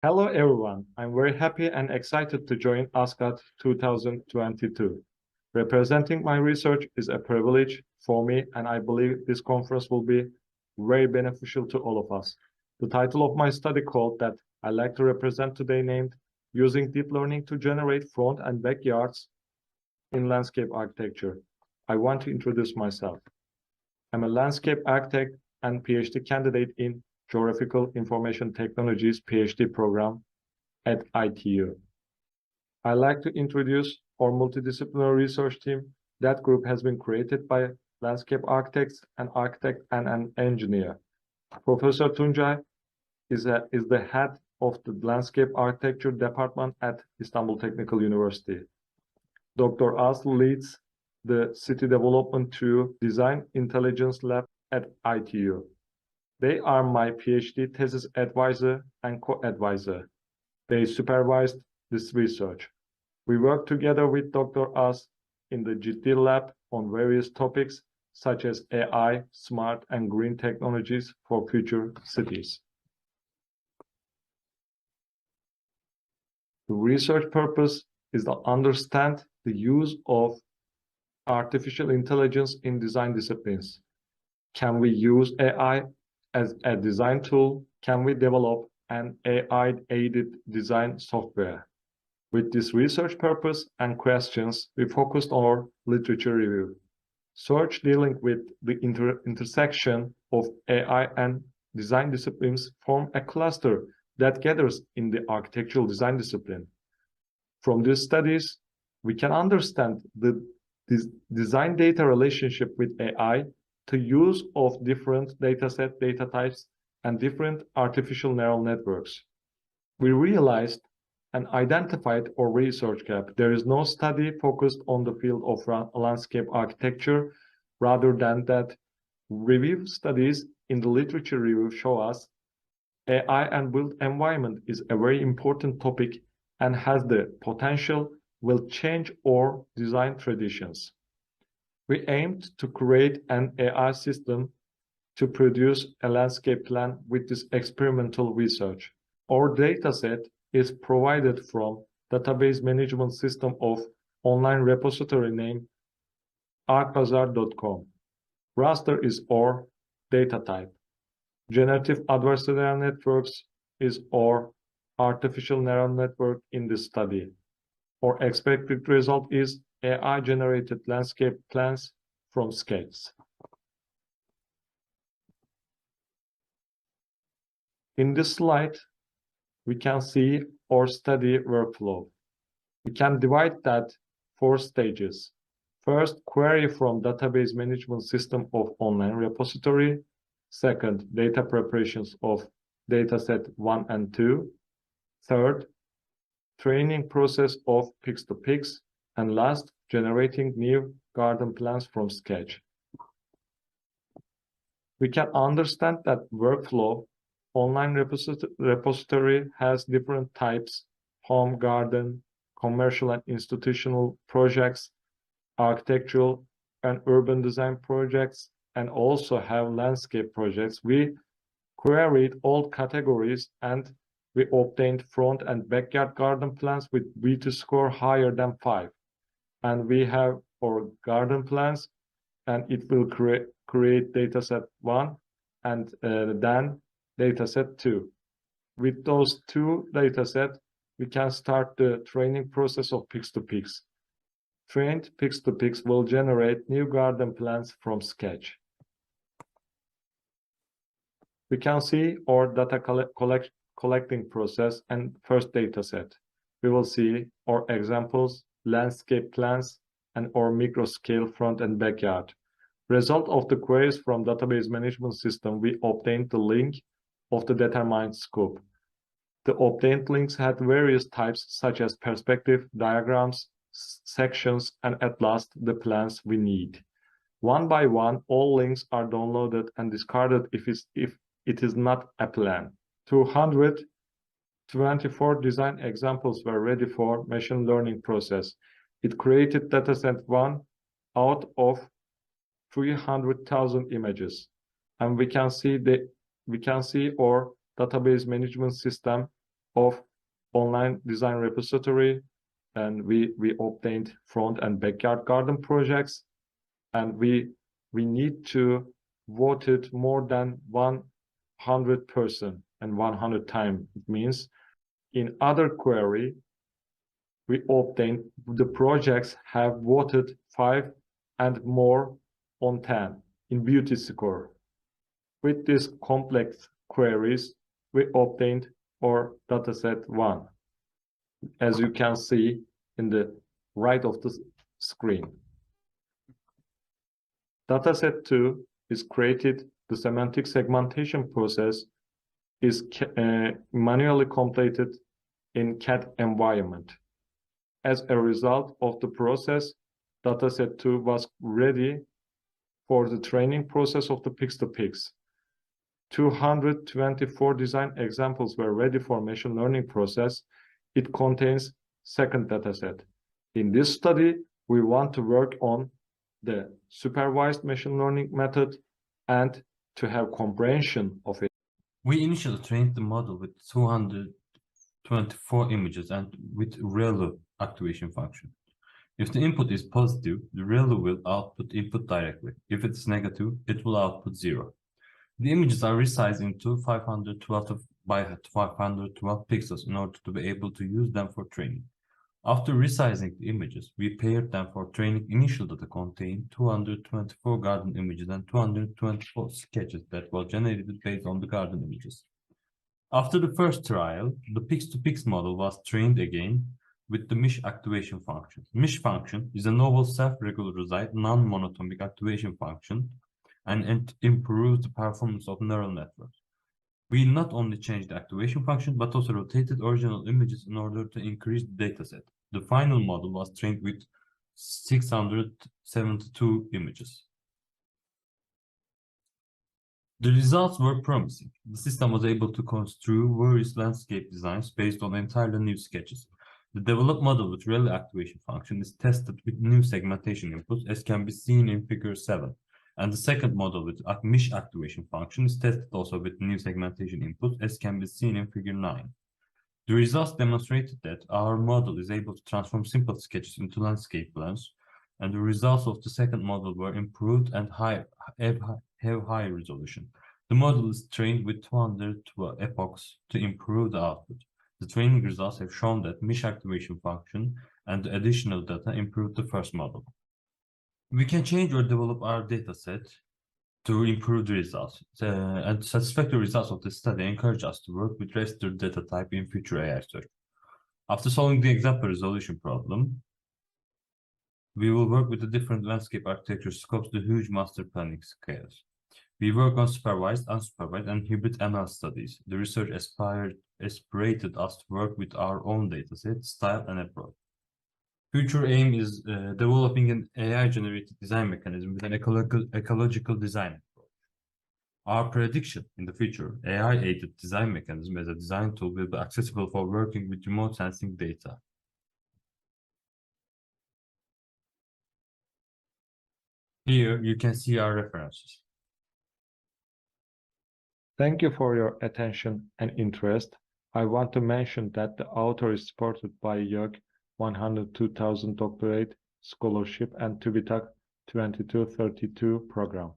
Hello everyone, I'm very happy and excited to join ASCAD 2022. Representing my research is a privilege for me and I believe this conference will be very beneficial to all of us. The title of my study called that I like to represent today named Using Deep Learning to Generate Front and Backyards in Landscape Architecture. I want to introduce myself. I'm a landscape architect and PhD candidate in Geographical Information Technologies PhD program at ITU. I'd like to introduce our multidisciplinary research team. That group has been created by landscape architects, an architect, and an engineer. Professor Tuncay is the head of the landscape architecture department at Istanbul Technical University. Dr. Aslı leads the city development through design intelligence lab at ITU. They are my PhD thesis advisor and co-advisor. They supervised this research. We work together with Dr. As in the GT lab on various topics such as AI, smart and green technologies for future cities. The research purpose is to understand the use of artificial intelligence in design disciplines. Can we use AI as a design tool? Can we develop an AI-aided design software? With this research purpose and questions, we focused on our literature review. Search dealing with the intersection of AI and design disciplines form a cluster that gathers in the architectural design discipline. From these studies, we can understand the design data relationship with AI, the use of different dataset, data types, and different artificial neural networks. We realized and identified our research gap. There is no study focused on the field of landscape architecture. Rather than that, review studies in the literature review show us AI and built environment is a very important topic and has the potential will change our design traditions. We aimed to create an AI system to produce a landscape plan with this experimental research. Our dataset is provided from database management system of online repository named arcbazaar.com. Raster is our data type. Generative adversarial networks is our artificial neural network in this study. Our expected result is AI-generated landscape plans from sketches. In this slide, we can see our study workflow. We can divide that 4 stages. First, query from database management system of online repository. Second, data preparations of dataset 1 and 2. Third, training process of Pix2Pix. And last, generating new garden plans from sketch. We can understand that workflow online repository has different types: home, garden, commercial and institutional projects, architectural and urban design projects, and also have landscape projects. We queried all categories and we obtained front and backyard garden plans with V2 score higher than 5. And we have our garden plans, and it will create dataset 1 and then dataset 2. With those 2 datasets, we can start the training process of Pix2Pix. Trained Pix2Pix will generate new garden plans from sketch. We can see our data collecting process and first dataset. We will see our examples, landscape plans, and our micro-scale front and backyard. Result of the queries from database management system, we obtained the link of the determined scope. The obtained links had various types such as perspective, diagrams, sections, and at last the plans we need. One by one, all links are downloaded and discarded if it is not a plan. 224 design examples were ready for machine learning process. It created dataset 1 out of 300,000 images, and we can see our database management system of online design repository, and we obtained front and backyard garden projects, and we need to voted more than 100% and 100 times. It means in other query, we obtained the projects have voted 5 and more on 10 in beauty score. With these complex queries, we obtained our dataset 1, as you can see in the right of the screen. Dataset 2 is created. The semantic segmentation process is manually completed in CAD environment. As a result of the process, dataset 2 was ready for the training process of the Pix-to-Pix. 224 design examples were ready for machine learning process. It contains second dataset. In this study, we want to work on the supervised machine learning method and to have comprehension of it. We initially trained the model with 224 images and with ReLU activation function. If the input is positive, the ReLU will output input directly. If it's negative, it will output 0. The images are resized into 512 by 512 pixels in order to be able to use them for training. After resizing the images, we paired them for training. Initial data contained 224 garden images and 224 sketches that were generated based on the garden images. After the first trial, the Pix-to-Pix model was trained again with the MISH activation function. MISH function is a novel self-regularized non-monatomic activation function, and it improves the performance of neural networks. We not only changed the activation function, but also rotated original images in order to increase the dataset. The final model was trained with 672 images. The results were promising. The system was able to construct various landscape designs based on entirely new sketches. The developed model with ReLU activation function is tested with new segmentation inputs, as can be seen in figure 7. And the second model with MISH activation function is tested also with new segmentation inputs, as can be seen in figure 9. The results demonstrated that our model is able to transform simple sketches into landscape plans, and the results of the second model were improved and have high resolution. The model is trained with 212 epochs to improve the output. The training results have shown that MISH activation function and the additional data improved the first model. We can change or develop our dataset to improve the results. And satisfactory results of the study encourage us to work with raster data type in future AI search. After solving the example resolution problem, we will work with the different landscape architecture scopes, the huge master planning scales. We work on supervised, unsupervised, and hybrid ML studies. The research aspirated us to work with our own dataset, style, and approach. Future aim is developing an AI-generated design mechanism with an ecological design approach. Our prediction in the future, AI-aided design mechanism as a design tool will be accessible for working with remote sensing data. Here you can see our references. Thank you for your attention and interest. I want to mention that the author is supported by YÖK 102,000 doctorate scholarship and TÜBİTAK 2232 program.